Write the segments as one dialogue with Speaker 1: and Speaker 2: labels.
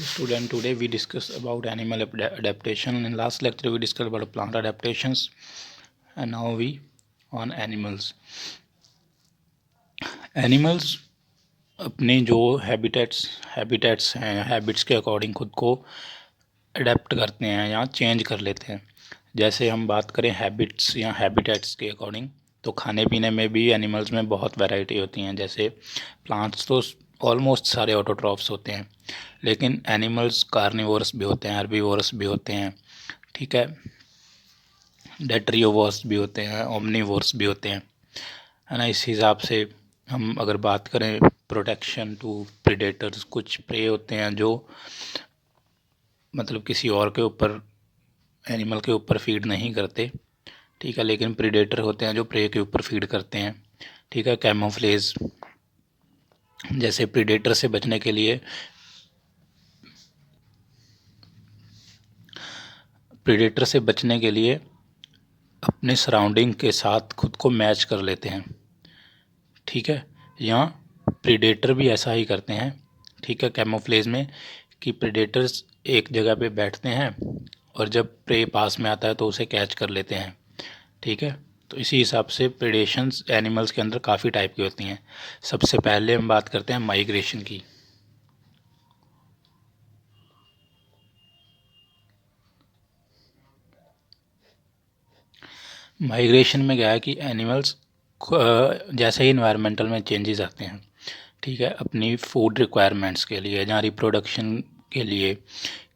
Speaker 1: Student, today we discuss about animal adaptation. In last lecture we discussed about plant adaptations, and now we on animals. Animals अपने जो habitats हैं, habits के according खुद को adapt करते हैं या चेंज कर लेते हैं. जैसे हम बात करें हैबिट्स या हैबिटेट्स के अकॉर्डिंग, तो खाने पीने में भी एनिमल्स में बहुत वैरायटी होती हैं. जैसे प्लांट्स तो ऑलमोस्ट सारे ऑटोट्रॉफ्स होते हैं, लेकिन एनिमल्स कार्निवोरस भी होते हैं, हर्बीवोरस भी होते हैं, ठीक है, डेट्रियोवोरस भी होते हैं, ओमनीवोरस भी होते हैं, है ना. इस हिसाब से हम अगर बात करें प्रोटेक्शन टू प्रीडेटर्स, कुछ प्रे होते हैं जो मतलब किसी और के ऊपर, एनिमल के ऊपर फीड नहीं करते, ठीक है, लेकिन प्रीडेटर होते हैं जो प्रे के ऊपर फीड करते हैं, ठीक है. कैमोफ्लेज, जैसे प्रीडेटर से बचने के लिए अपने सराउंडिंग के साथ खुद को मैच कर लेते हैं, ठीक है. या प्रीडेटर भी ऐसा ही करते हैं, ठीक है, कैमोफ्लेज में, कि प्रीडेटर्स एक जगह पे बैठते हैं और जब प्रे पास में आता है तो उसे कैच कर लेते हैं, ठीक है. तो इसी हिसाब से प्रेडेशंस एनिमल्स के अंदर काफ़ी टाइप की होती हैं. सबसे पहले हम बात करते हैं माइग्रेशन की. माइग्रेशन में क्या है कि एनिमल्स जैसे ही इन्वायरमेंटल में चेंजेस आते हैं, ठीक है, अपनी फूड रिक्वायरमेंट्स के लिए या रिप्रोडक्शन के लिए,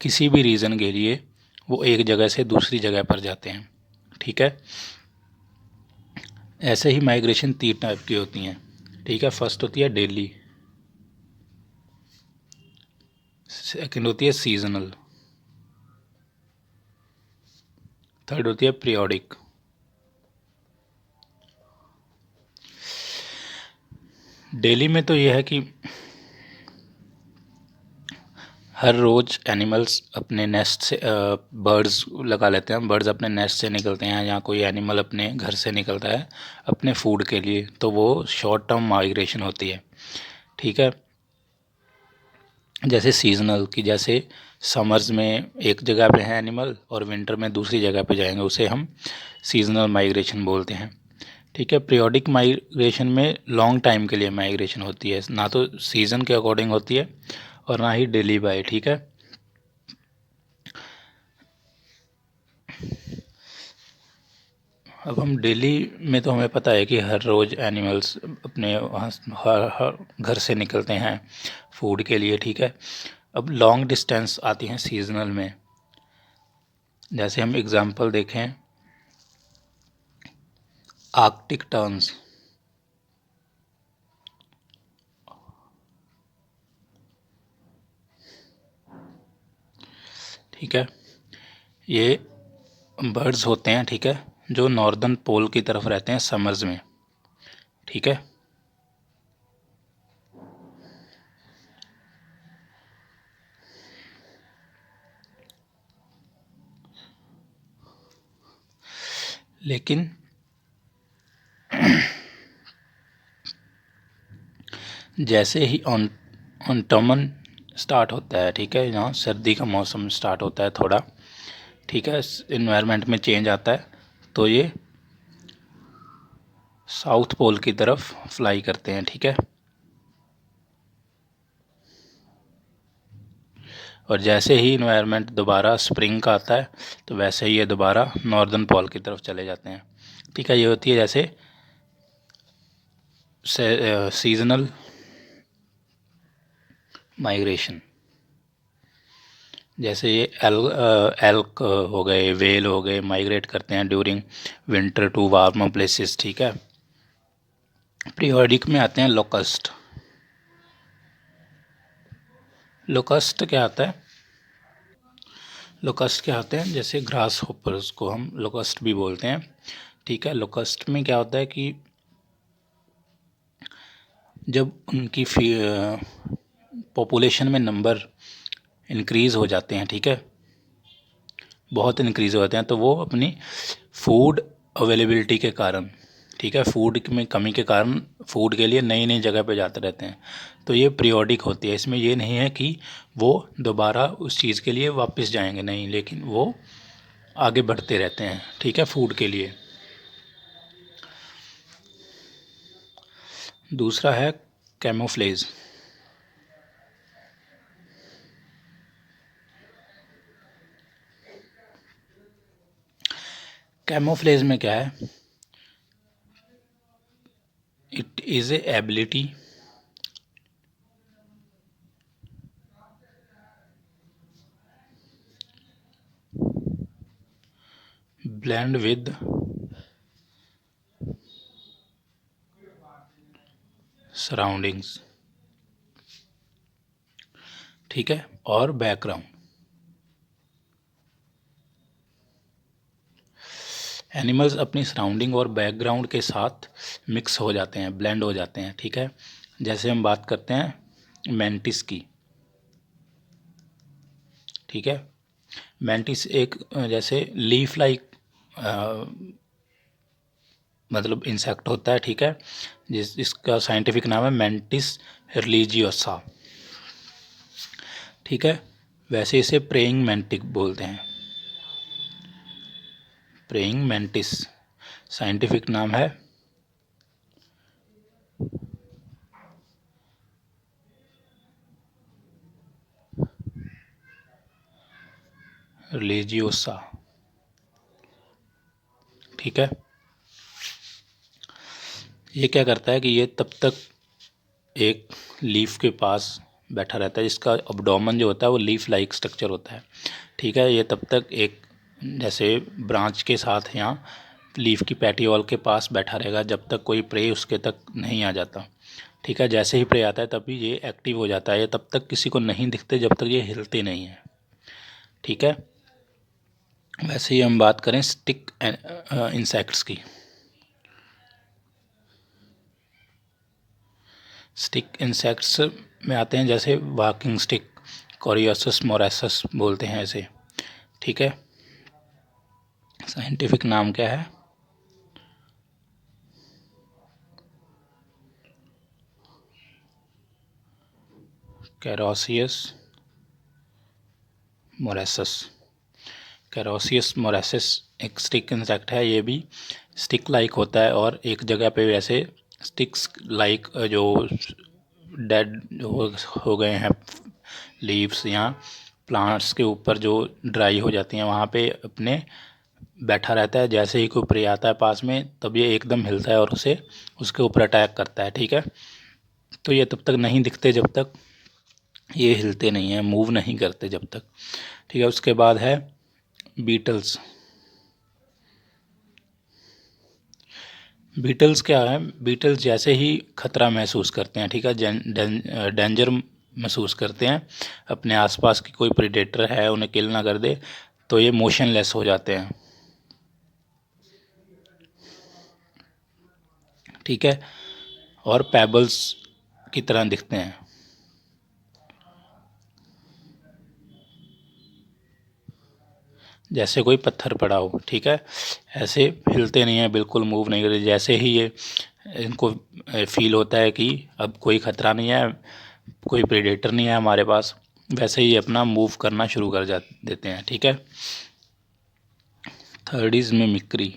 Speaker 1: किसी भी रीज़न के लिए वो एक जगह से दूसरी जगह पर जाते हैं, ठीक है. ऐसे ही माइग्रेशन 3 टाइप की होती हैं, ठीक है. फर्स्ट होती है डेली, सेकंड होती है सीजनल, थर्ड होती है पीरियोडिक. डेली में तो यह है कि हर रोज़ एनिमल्स अपने नेस्ट से बर्ड्स लगा लेते हैं, बर्ड्स अपने नेस्ट से निकलते हैं, या कोई एनिमल अपने घर से निकलता है अपने फूड के लिए, तो वो शॉर्ट टर्म माइग्रेशन होती है, ठीक है. जैसे सीजनल की, जैसे समर्स में एक जगह पे है एनिमल और विंटर में दूसरी जगह पे जाएंगे, उसे हम सीजनल माइग्रेशन बोलते हैं, ठीक है. पीरियोडिक माइग्रेशन में लॉन्ग टाइम के लिए माइग्रेशन होती है, ना तो सीज़न के अकॉर्डिंग होती है और ना ही डेली बाय, ठीक है. अब हम डेली में तो हमें पता है कि हर रोज़ एनिमल्स अपने वहाँ हर घर से निकलते हैं फूड के लिए, ठीक है. अब लॉन्ग डिस्टेंस आती हैं सीजनल में. जैसे हम एग्जांपल देखें, आर्कटिक टर्न्स, ठीक है, ये बर्ड्स होते हैं, ठीक है, जो नॉर्दर्न पोल की तरफ रहते हैं समर्स में, ठीक है. लेकिन जैसे ही ऑटमन स्टार्ट होता है, ठीक है, यहाँ सर्दी का मौसम स्टार्ट होता है थोड़ा, ठीक है, इन्वायरमेंट में चेंज आता है, तो ये साउथ पोल की तरफ फ्लाई करते हैं, ठीक है. और जैसे ही इन्वायरमेंट दोबारा स्प्रिंग का आता है, तो वैसे ही ये दोबारा नॉर्दर्न पोल की तरफ चले जाते हैं, ठीक है. ये होती है जैसे सीजनल माइग्रेशन. जैसे ये एल्क हो गए, वेल हो गए, माइग्रेट करते हैं during winter to warm places, ठीक है. पीरियोडिक में आते हैं लोकस्ट. लोकस्ट क्या आता है? लोकस्ट क्या होते हैं? जैसे ग्रास होपर्स को हम लोकस्ट भी बोलते हैं, ठीक है. लोकस्ट में क्या होता है कि जब उनकी पॉपुलेशन में नंबर इंक्रीज़ हो जाते हैं, ठीक है, बहुत इंक्रीज़ हो जाते हैं, तो वो अपनी फूड अवेलेबिलिटी के कारण, ठीक है। फूड में कमी के कारण फूड के लिए नई नई जगह पे जाते रहते हैं। तो ये पीरियोडिक होती है, इसमें ये नहीं है कि वो दोबारा उस चीज़ के लिए वापस जाएंगे, नहीं, लेकिन वो आगे बढ़ते रहते हैं, ठीक है, फूड के लिए। दूसरा है कैमोफ्लेज। कैमोफ्लेज में क्या है, it is a ability blend with surroundings, ठीक है, और बैकग्राउंड। एनिमल्स अपनी सराउंडिंग और बैकग्राउंड के साथ मिक्स हो जाते हैं, ब्लेंड हो जाते हैं, ठीक है। जैसे हम बात करते हैं मैंटिस की, ठीक है। मैंटिस एक जैसे लीफ लाइक मतलब इंसेक्ट होता है, ठीक है, जिसका साइंटिफिक नाम है मैंटिस रिलीजियोसा, ठीक है। वैसे इसे प्रेइंग मैंटिक बोलते हैं, प्रेइंग मैंटिस, साइंटिफिक नाम है रिलीजियोसा, ठीक है। ये क्या करता है कि ये तब तक एक लीफ के पास बैठा रहता है, जिसका अब्डोमेन जो होता है वो लीफ लाइक स्ट्रक्चर होता है, ठीक है। ये तब तक एक जैसे ब्रांच के साथ या लीफ की पैटियोल के पास बैठा रहेगा जब तक कोई प्रे उसके तक नहीं आ जाता, ठीक है। जैसे ही प्रे आता है तभी ये एक्टिव हो जाता है, ये तब तक किसी को नहीं दिखते जब तक ये हिलते नहीं हैं, ठीक है। वैसे ही हम बात करें स्टिक इंसेक्ट्स की। स्टिक इंसेक्ट्स में आते हैं जैसे वॉकिंग स्टिक, कोरियोसस मोरेसस बोलते हैं ऐसे, ठीक है। साइंटिफिक नाम क्या है, कैरोसियस मोरेसस। कैरोसियस मोरेसस एक स्टिक इंसेक्ट है, ये भी स्टिक लाइक होता है और एक जगह पे वैसे स्टिक्स लाइक जो डेड हो गए हैं लीव्स या प्लांट्स के ऊपर जो ड्राई हो जाती हैं वहाँ पे अपने बैठा रहता है। जैसे ही कोई प्रे आता है पास में तब ये एकदम हिलता है और उसे उसके ऊपर अटैक करता है, ठीक है। तो ये तब तक नहीं दिखते जब तक ये हिलते नहीं हैं, मूव नहीं करते जब तक, ठीक है। उसके बाद है बीटल्स। बीटल्स क्या है, बीटल्स जैसे ही खतरा महसूस करते हैं, ठीक है, डेंजर महसूस करते हैं, अपने आसपास की कोई प्रेडेटर है उन्हें किल ना कर दे, तो ये मोशनलेस हो जाते हैं, ठीक है, और पेबल्स की तरह दिखते हैं। जैसे कोई पत्थर पड़ा हो, ठीक है, ऐसे हिलते नहीं हैं, बिल्कुल मूव नहीं करते। जैसे ही ये इनको फील होता है कि अब कोई ख़तरा नहीं है, कोई प्रेडेटर नहीं है हमारे पास, वैसे ही अपना मूव करना शुरू कर देते हैं, ठीक है। Third is mimicry.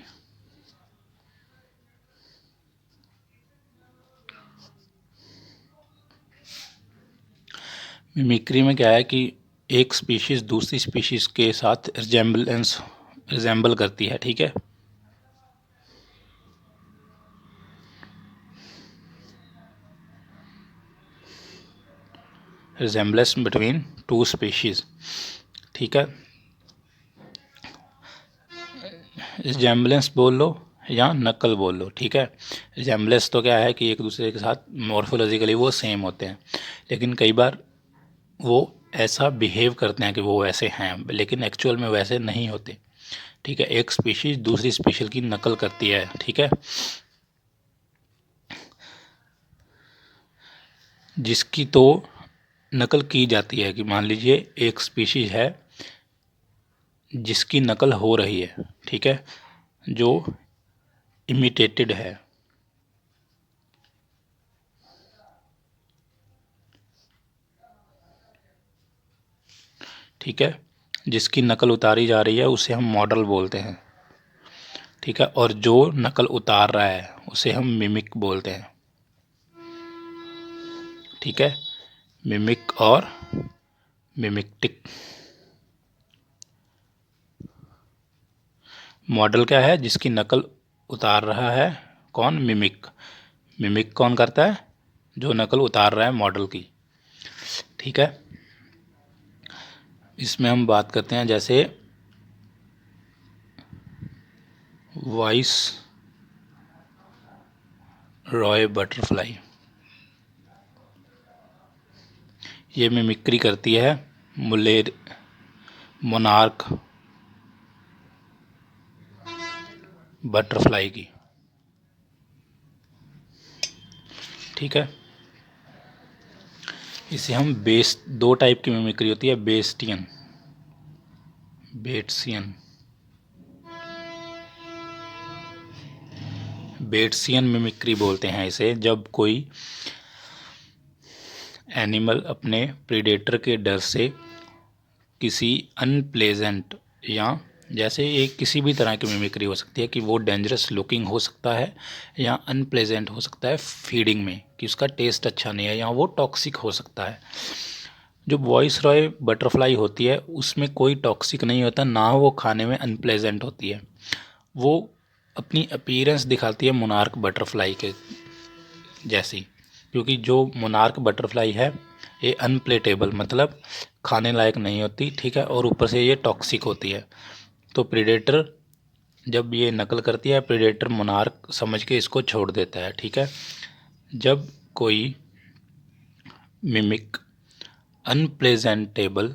Speaker 1: मिमिक्री में क्या है कि एक स्पीशीज़ दूसरी स्पीशीज़ के साथ रिजेंबल करती है, ठीक है। रिजेंबलेंस बिटवीन टू स्पीशीज़, ठीक है। रिजेंबलेंस बोल लो या नकल बोल लो, ठीक है। रिजेंबलेंस तो क्या है कि एक दूसरे के साथ मॉर्फोलॉजिकली वो सेम होते हैं, लेकिन कई बार वो ऐसा बिहेव करते हैं कि वो वैसे हैं, लेकिन एक्चुअल में वैसे नहीं होते, ठीक है। एक स्पीशीज दूसरी स्पीशीज की नकल करती है, ठीक है, जिसकी तो नकल की जाती है कि मान लीजिए एक स्पीशीज है जिसकी नकल हो रही है, ठीक है, जो इमिटेटेड है, ठीक है। जिसकी नकल उतारी जा रही है उसे हम मॉडल बोलते हैं, ठीक है। और जो नकल उतार रहा है उसे हम मिमिक बोलते हैं, ठीक है। मिमिक और मिमिक्टिक। मॉडल क्या है? जिसकी नकल उतार रहा है कौन? मिमिक। मिमिक कौन करता है? जो नकल उतार रहा है मॉडल की, ठीक है। इसमें हम बात करते हैं जैसे वॉइस रॉय बटरफ्लाई, ये मिमिक्री करती है मोनार्क बटरफ्लाई की, ठीक है। इसे हम दो टाइप की मिमिक्री होती है, बेस्टियन, बेट्सियन। बेट्सियन मिमिक्री बोलते हैं इसे, जब कोई एनिमल अपने प्रीडेटर के डर से किसी अनप्लेजेंट, या जैसे ये किसी भी तरह की मिमिक्री हो सकती है कि वो डेंजरस लुकिंग हो सकता है या अनप्लेजेंट हो सकता है फीडिंग में, कि उसका टेस्ट अच्छा नहीं है, या वो टॉक्सिक हो सकता है। जो वॉइस रॉय बटरफ्लाई होती है उसमें कोई टॉक्सिक नहीं होता, ना वो खाने में अनप्लेजेंट होती है। वो अपनी अपीयरेंस दिखाती है मोनार्क बटरफ्लाई के जैसी, क्योंकि जो मोनार्क बटरफ्लाई है ये अनप्लेटेबल मतलब खाने लायक नहीं होती, ठीक है। और ऊपर से ये टॉक्सिक होती है। तो प्रीडेटर जब ये नकल करती है, प्रीडेटर मोनार्क समझ के इसको छोड़ देता है, ठीक है। जब कोई मिमिक अनप्लेजेंटेबल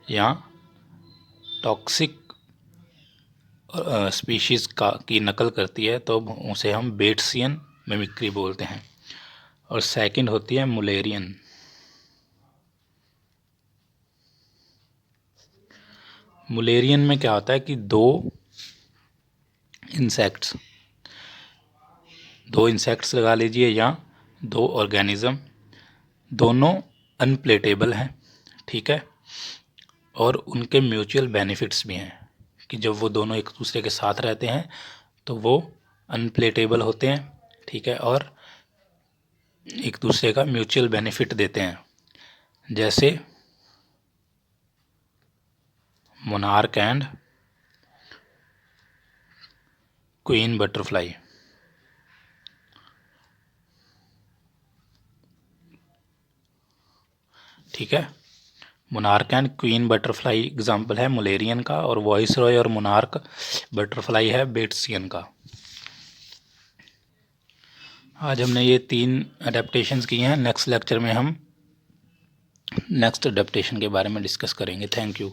Speaker 1: या टॉक्सिक स्पीशीज़ की नकल करती है तो उसे हम बेट्सियन मिमिक्री बोलते हैं। और सेकंड होती है मुलेरियन। मुलेरियन में क्या होता है कि दो इंसेक्ट्स लगा लीजिए या दो ऑर्गेनिज्म, दोनों अनप्लेटेबल हैं, ठीक है। और उनके म्यूचुअल बेनिफिट्स भी हैं कि जब वो दोनों एक दूसरे के साथ रहते हैं तो वो अनप्लेटेबल होते हैं, ठीक है। और एक दूसरे का म्यूचुअल बेनिफिट देते हैं, जैसे मोनार्क एंड क्वीन बटरफ्लाई, ठीक है। Monarch and queen butterfly example है मुलेरियन का, और वॉइस रॉय और मोनार्क बटरफ्लाई है बेट्सियन का। आज हमने ये 3 अडेप्टेशंस किए हैं। नेक्स्ट लेक्चर में हम नेक्स्ट अडेप्टेशन के बारे में डिस्कस करेंगे। Thank you.